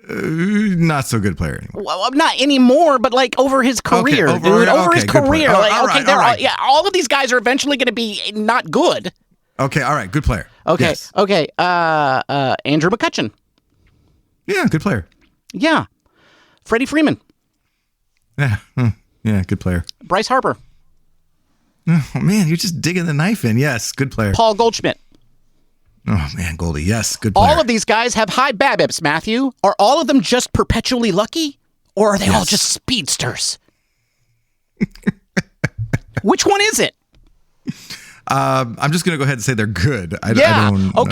Not so good player anymore. Well, not anymore, but like over his career, Okay, dude. Over his good player. career. All Like, right, okay, all right. all of these guys are eventually going to be not good. Okay, all right. Good player. Okay, Yes. okay. Andrew McCutcheon. Yeah, good player. Yeah. Freddie Freeman. Yeah, yeah, good player. Bryce Harper. Oh, man, you're just digging the knife in. Yes, good player. Paul Goldschmidt. Oh, man, Goldie. Yes, good player. All of these guys have high BABIPs, Matthew. Are all of them just perpetually lucky? Or are they all just speedsters? Which one is it? I'm just going to go ahead and say they're good. I don't know.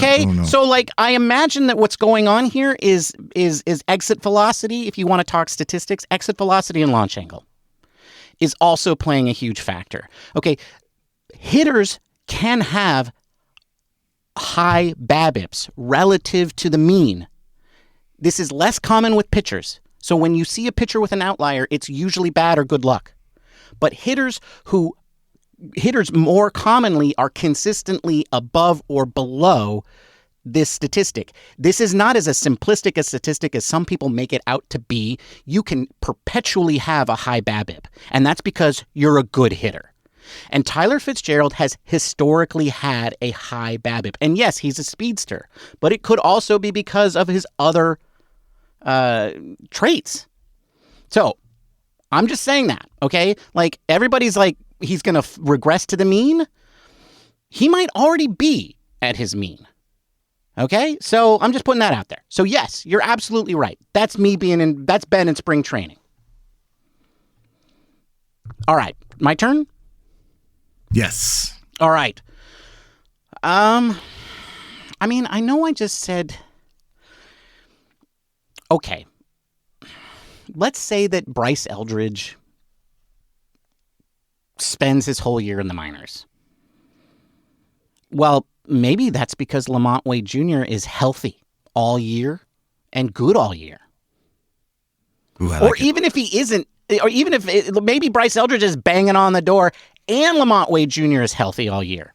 So, So like I imagine that what's going on here is exit velocity, if you want to talk statistics, exit velocity and launch angle is also playing a huge factor. Okay, hitters can have high BABIPs relative to the mean. This is less common with pitchers. So when you see a pitcher with an outlier, it's usually bad or good luck. But hitters more commonly are consistently above or below this statistic. This is not as a simplistic a statistic as some people make it out to be. You can perpetually have a high BABIP, and that's because you're a good hitter. And Tyler Fitzgerald has historically had a high BABIP. And yes, he's a speedster, but it could also be because of his other traits. So I'm just saying that, okay? Like everybody's like, he's going to regress to the mean. He might already be at his mean. Okay? So I'm just putting that out there. So yes, you're absolutely right. That's that's Ben in spring training. All right. My turn? yes. All right. I mean, I know I just said, okay, let's say that Bryce Eldridge spends his whole year in the minors. Well, maybe that's because Lamont Wade Jr. is healthy all year and good all year. Ooh, Or even if he isn't, or even if maybe Bryce Eldridge is banging on the door and Lamont Wade Jr. is healthy all year,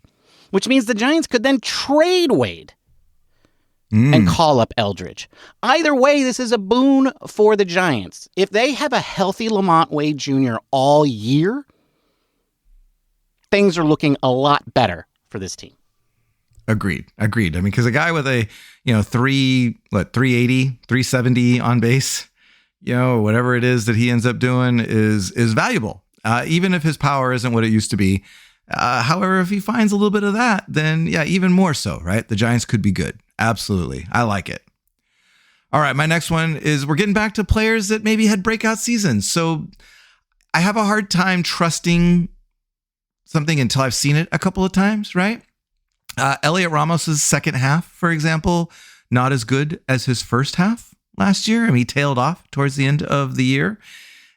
which means the Giants could then trade Wade and call up Eldridge. Either way, this is a boon for the Giants. If they have a healthy Lamont Wade Jr. all year, things are looking a lot better for this team. Agreed. I mean, because a guy with a, 380, 370 on base, whatever it is that he ends up doing is valuable, even if his power isn't what it used to be. However, if he finds a little bit of that, then yeah, even more so, right? The Giants could be good. Absolutely. I like it. All right. My next one is we're getting back to players that maybe had breakout seasons. So I have a hard time trusting something until I've seen it a couple of times, right? Elliot Ramos's second half, for example, not as good as his first half last year. I mean, he tailed off towards the end of the year.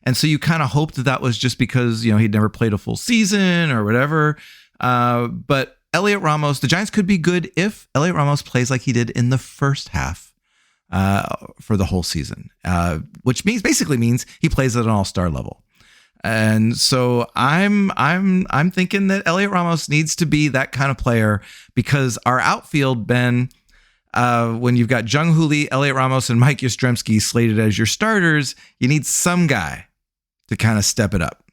And so you kind of hoped that was just because, he'd never played a full season or whatever. But Elliot Ramos, the Giants could be good if Elliot Ramos plays like he did in the first half for the whole season, which basically means he plays at an all-star level. And so I'm thinking that Elliot Ramos needs to be that kind of player because our outfield, Ben, when you've got Jung-Hoo Lee, Elliot Ramos, and Mike Yastrzemski slated as your starters, you need some guy to kind of step it up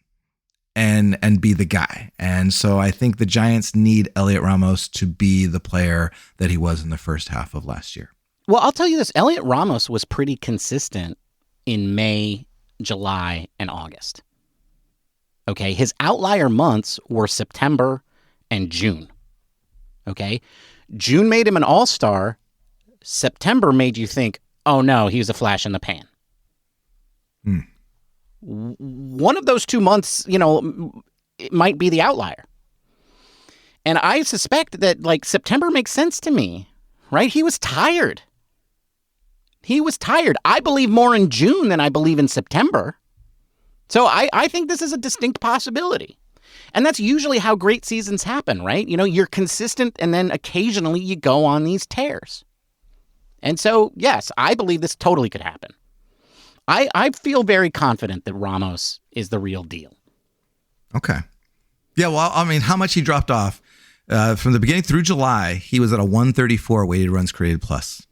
and be the guy. And so I think the Giants need Elliot Ramos to be the player that he was in the first half of last year. Well, I'll tell you this. Elliot Ramos was pretty consistent in May, July, and August. Okay, his outlier months were September and June. Okay, June made him an all-star. September made you think, oh no, he was a flash in the pan. One of those 2 months, it might be the outlier. And I suspect that September makes sense to me, right? He was tired. I believe more in June than I believe in September. So I think this is a distinct possibility. And that's usually how great seasons happen, right? You're consistent and then occasionally you go on these tears. And so, yes, I believe this totally could happen. I feel very confident that Ramos is the real deal. Okay. Yeah, well, I mean, how much he dropped off from the beginning through July, he was at a 134 weighted runs created plus.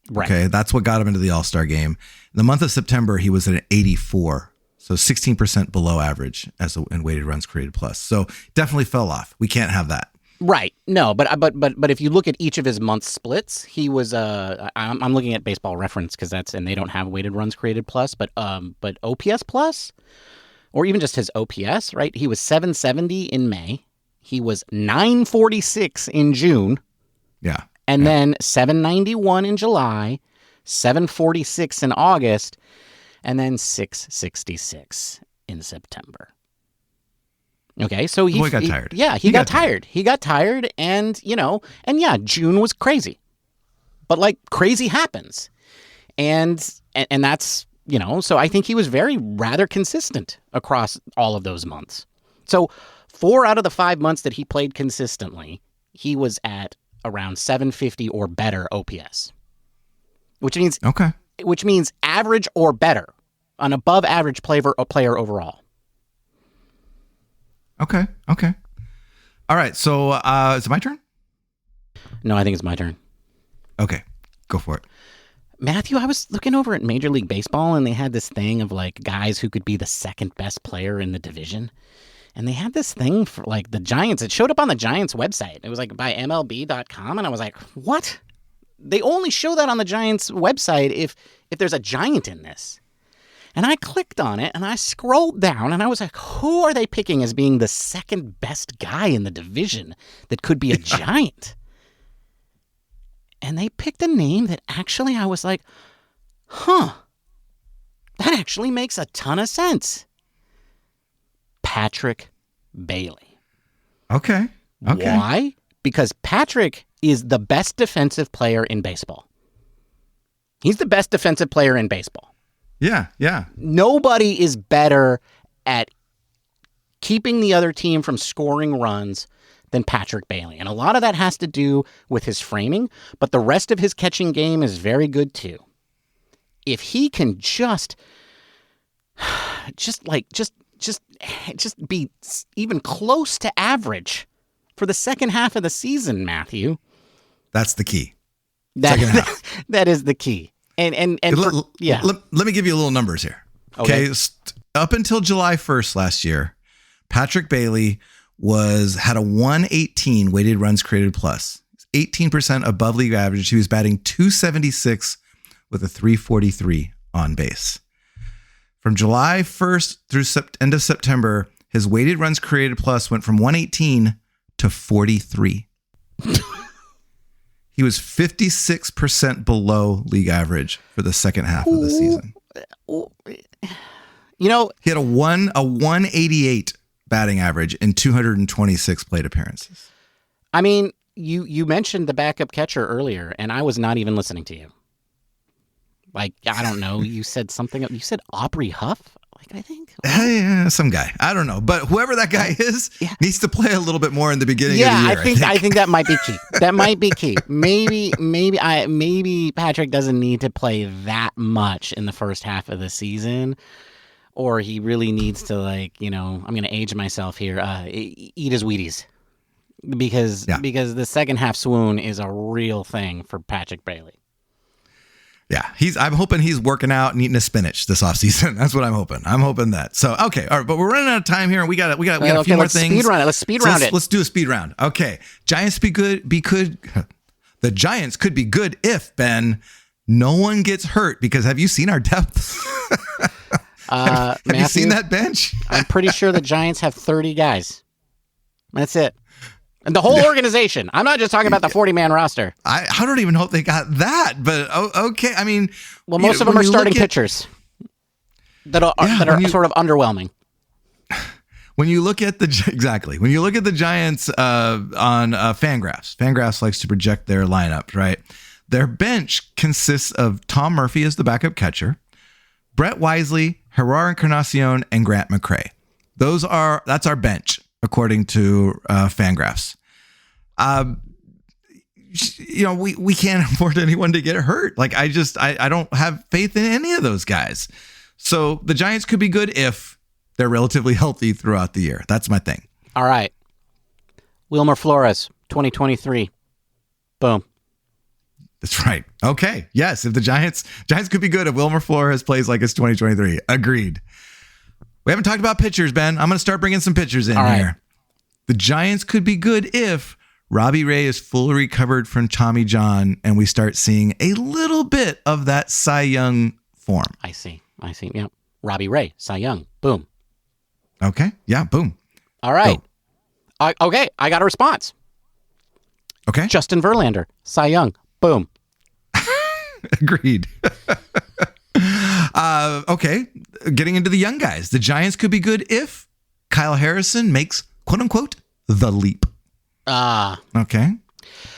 Right. Okay, that's what got him into the All-Star game. In the month of September, he was at an 84, so 16% below average in weighted runs created plus. So definitely fell off. We can't have that. Right. No, but if you look at each of his month splits, he was I'm looking at Baseball Reference and they don't have weighted runs created plus, but OPS plus, or even just his OPS, right? He was 770 in May. He was 946 in June. Yeah. And then 791 in July, 746 in August, and then 666 in September. Okay, so he got tired. Yeah, he got tired. He got tired, and June was crazy. But like crazy happens. And that's, so I think he was rather consistent across all of those months. So 4 out of the 5 months that he played consistently, he was at around 750 or better OPS. Which means average or better, an above average player overall. Okay. All right. So is it my turn? No, I think it's my turn. Okay. Go for it. Matthew, I was looking over at Major League Baseball and they had this thing of like guys who could be the second best player in the division. And they had this thing for like the Giants. It showed up on the Giants website. It was like by MLB.com. And I was like, what? They only show that on the Giants website if there's a Giant in this. And I clicked on it and I scrolled down and I was like, who are they picking as being the second best guy in the division that could be a Giant? And they picked a name that actually I was like, that actually makes a ton of sense. Patrick Bailey. Okay. Why? Because Patrick is the best defensive player in baseball. He's the best defensive player in baseball. Yeah. Nobody is better at keeping the other team from scoring runs than Patrick Bailey. And a lot of that has to do with his framing, but the rest of his catching game is very good too. If he can just be even close to average for the second half of the season, Matthew. That's the key. Second half. That is the key. Let me give you a little numbers here. Okay. Up until July 1st last year, Patrick Bailey had a 118 weighted runs created plus, 18% above league average. He was batting .276 with a .343 on base. From July 1st through end of September, his weighted runs created plus went from 118 to 43. He was 56% below league average for the second half of the season. He had a 188 batting average in 226 plate appearances. I mean, you mentioned the backup catcher earlier, and I was not even listening to you. Like, I don't know. You said something. You said Aubrey Huff, I think. Yeah, some guy. I don't know. But whoever that guy is needs to play a little bit more in the beginning of the year. I think that might be key. That might be key. Maybe Patrick doesn't need to play that much in the first half of the season, or he really needs to, I'm going to age myself here, eat his Wheaties. Because the second half swoon is a real thing for Patrick Bailey. Yeah, I'm hoping he's working out and eating a spinach this offseason. That's what I'm hoping. I'm hoping that. So, okay, all right, but we're running out of time here, and we got a few more things. Let's speed round it. Let's do a speed round. Okay, Giants be good. The Giants could be good if, Ben, no one gets hurt. Because have you seen our depth? Have you seen that bench? I'm pretty sure the Giants have 30 guys. That's it. And the whole organization. I'm not just talking about the 40-man roster. I don't even know if they got that, but okay. I mean, well, most of them are starting pitchers that are sort of underwhelming. When you look at the Giants on Fangraphs likes to project their lineup, right? Their bench consists of Tom Murphy as the backup catcher, Brett Wisely, Gerard Encarnacion, and Grant McCray. That's our bench according to Fangraphs. We can't afford anyone to get hurt. Like I don't have faith in any of those guys. So the Giants could be good if they're relatively healthy throughout the year. That's my thing. All right. Wilmer Flores, 2023. Boom. That's right. Okay. Yes. If the Giants could be good if Wilmer Flores plays like it's 2023. Agreed. We haven't talked about pitchers, Ben. I'm going to start bringing some pitchers in here. The Giants could be good if Robbie Ray is fully recovered from Tommy John and we start seeing a little bit of that Cy Young form. I see. Yeah. Robbie Ray, Cy Young. Boom. Okay. Yeah. Boom. All right. Okay. I got a response. Okay. Justin Verlander, Cy Young. Boom. Agreed. Okay. Getting into the young guys. The Giants could be good if Kyle Harrison makes, quote unquote, the leap. Okay.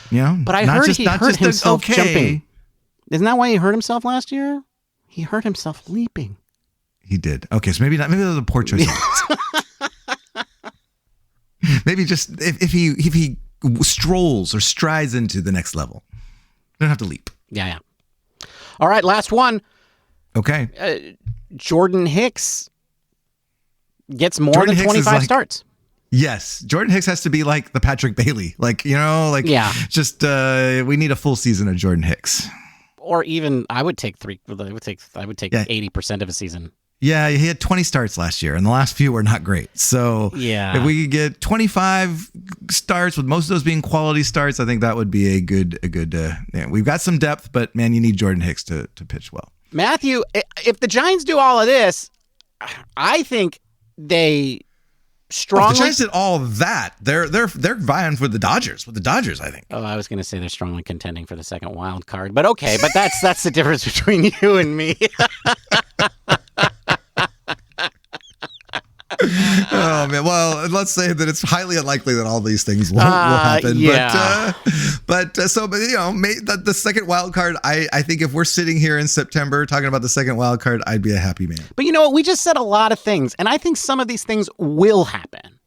But I heard he hurt himself jumping. Isn't that why he hurt himself last year? He hurt himself leaping. He did. Okay, so maybe not. Maybe that was a poor choice. Maybe just if he strolls or strides into the next level, you don't have to leap. Yeah. All right, last one. Okay. Jordan Hicks gets more than 25 starts. Yes, Jordan Hicks has to be like the Patrick Bailey, just we need a full season of Jordan Hicks. Or even I would take 80% of a season. Yeah, he had 20 starts last year, and the last few were not great. So if we could get 25 starts, with most of those being quality starts, I think that would be a good. We've got some depth, but man, you need Jordan Hicks to pitch well. Matthew, if the Giants do all of this, I think they strongly. If the Giants did all of that, they're vying for the Dodgers. With the Dodgers, I think. Oh, I was going to say they're strongly contending for the second wild card, but okay, but that's the difference between you and me. Oh man! Well, let's say that it's highly unlikely that all these things will happen. Yeah. But the second wild card. I think if we're sitting here in September talking about the second wild card, I'd be a happy man. But you know what? We just said a lot of things, and I think some of these things will happen.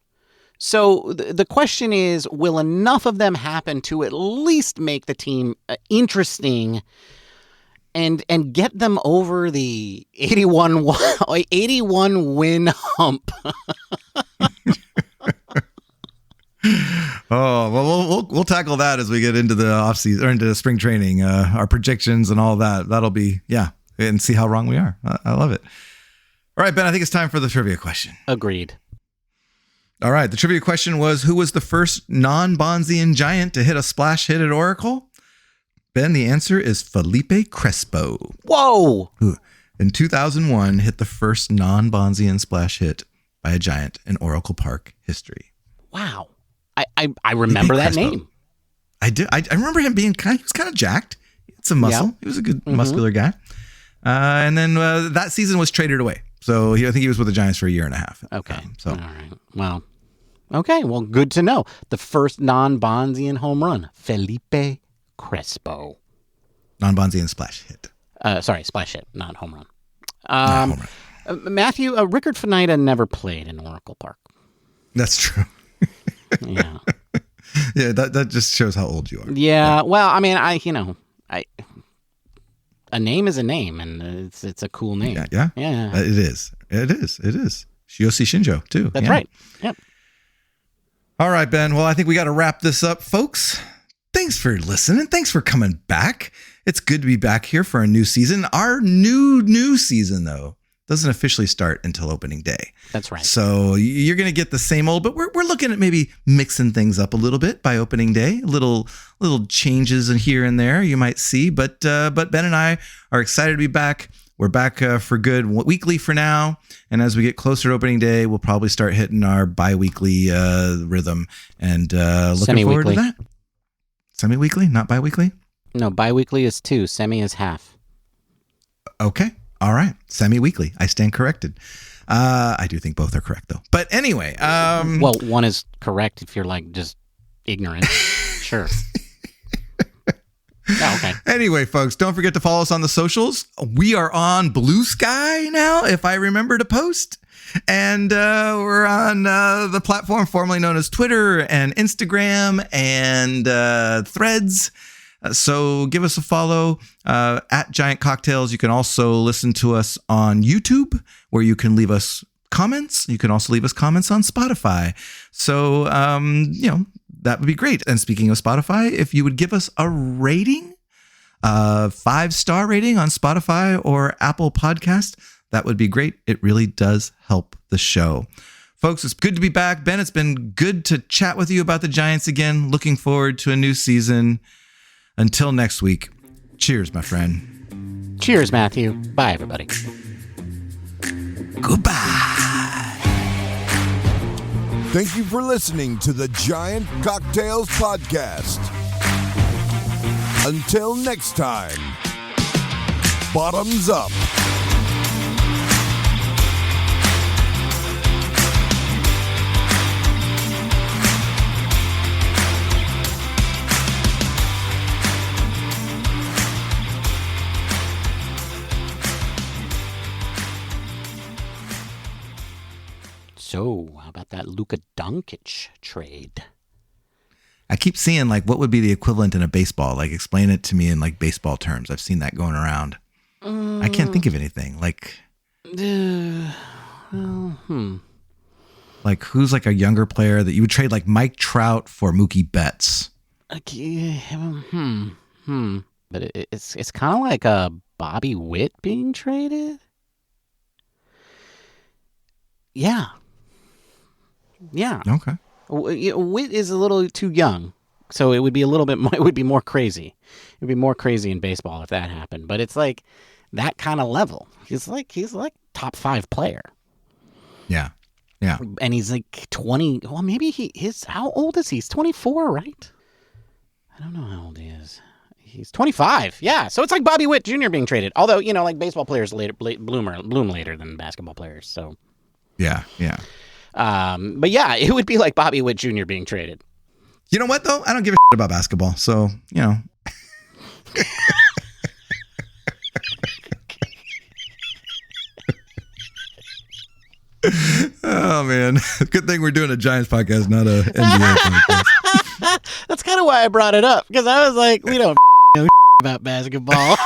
So the question is, will enough of them happen to at least make the team interesting? And get them over the 81 win hump. Oh, well, we'll tackle that as we get into the offseason or into spring training, our predictions and all that. That'll be, and see how wrong we are. I love it. All right, Ben, I think it's time for the trivia question. Agreed. All right. The trivia question was, who was the first non-Bonzian Giant to hit a splash hit at Oracle? Ben, the answer is Felipe Crespo. Whoa! Who, in 2001, hit the first non-Bonzian splash hit by a Giant in Oracle Park history. Wow. I remember that name. I do. I remember him being he was kind of jacked. He had some muscle. Yeah. He was a good muscular guy. And then that season was traded away. So I think he was with the Giants for a year and a half. Okay. All right. Well, okay. Well, good to know. The first non-Bonzian home run, Felipe Crespo. Non-Bonzian splash hit. Splash hit, not home run. Home run. Matthew, Rickard Fanida never played in Oracle Park. That's true. Yeah. Yeah, that just shows how old you are. Yeah. Well, I mean, a name is a name, and it's a cool name. Yeah. It is. Yoshi Shinjo too. That's right. Yep. All right, Ben. Well, I think we got to wrap this up, folks. Thanks for listening. Thanks for coming back. It's good to be back here for a new season. Our new season, though, doesn't officially start until opening day. That's right. So you're going to get the same old, but we're looking at maybe mixing things up a little bit by opening day. Little changes in here and there you might see. But Ben and I are excited to be back. We're back for good weekly for now. And as we get closer to opening day, we'll probably start hitting our bi-weekly rhythm. And looking forward to that. Semi-weekly, not bi-weekly? No, bi-weekly is 2. Semi is half. Okay. All right. Semi-weekly. I stand corrected. I do think both are correct, though. But anyway. Well, one is correct if you're just ignorant. Sure. Oh, okay. Anyway, folks, don't forget to follow us on the socials. We are on Blue Sky now, if I remember to post. And we're on the platform formerly known as Twitter and Instagram and Threads. So give us a follow at Giant Cocktails. You can also listen to us on YouTube, where you can leave us comments. You can also leave us comments on Spotify. So, that would be great. And speaking of Spotify, if you would give us a rating, a 5-star rating on Spotify or Apple Podcast, that would be great. It really does help the show. Folks, it's good to be back. Ben, it's been good to chat with you about the Giants again. Looking forward to a new season. Until next week, cheers, my friend. Cheers, Matthew. Bye, everybody. Goodbye. Thank you for listening to the Giant Cocktails Podcast. Until next time, bottoms up. So, how about that Luka Doncic trade? I keep seeing what would be the equivalent in a baseball. Explain it to me in baseball terms. I've seen that going around. I can't think of anything. Who's a younger player that you would trade Mike Trout for Mookie Betts? But it's kind of like a Bobby Witt being traded. Yeah. Okay. Witt is a little too young, so it would be it would be more crazy. It would be more crazy in baseball if that happened. But it's that kind of level. He's top 5 player. Yeah. And he's 20. Well, maybe how old is he? He's 24, right? I don't know how old he is. He's 25. Yeah. So it's like Bobby Witt Jr. being traded. Although, baseball players bloom later than basketball players. So. Yeah. But yeah, it would be like Bobby Witt Jr. being traded. You know what, though? I don't give a shit about basketball. So, Oh, man. Good thing we're doing a Giants podcast, not a NBA podcast. That's kind of why I brought it up, because I was like, we don't know about basketball.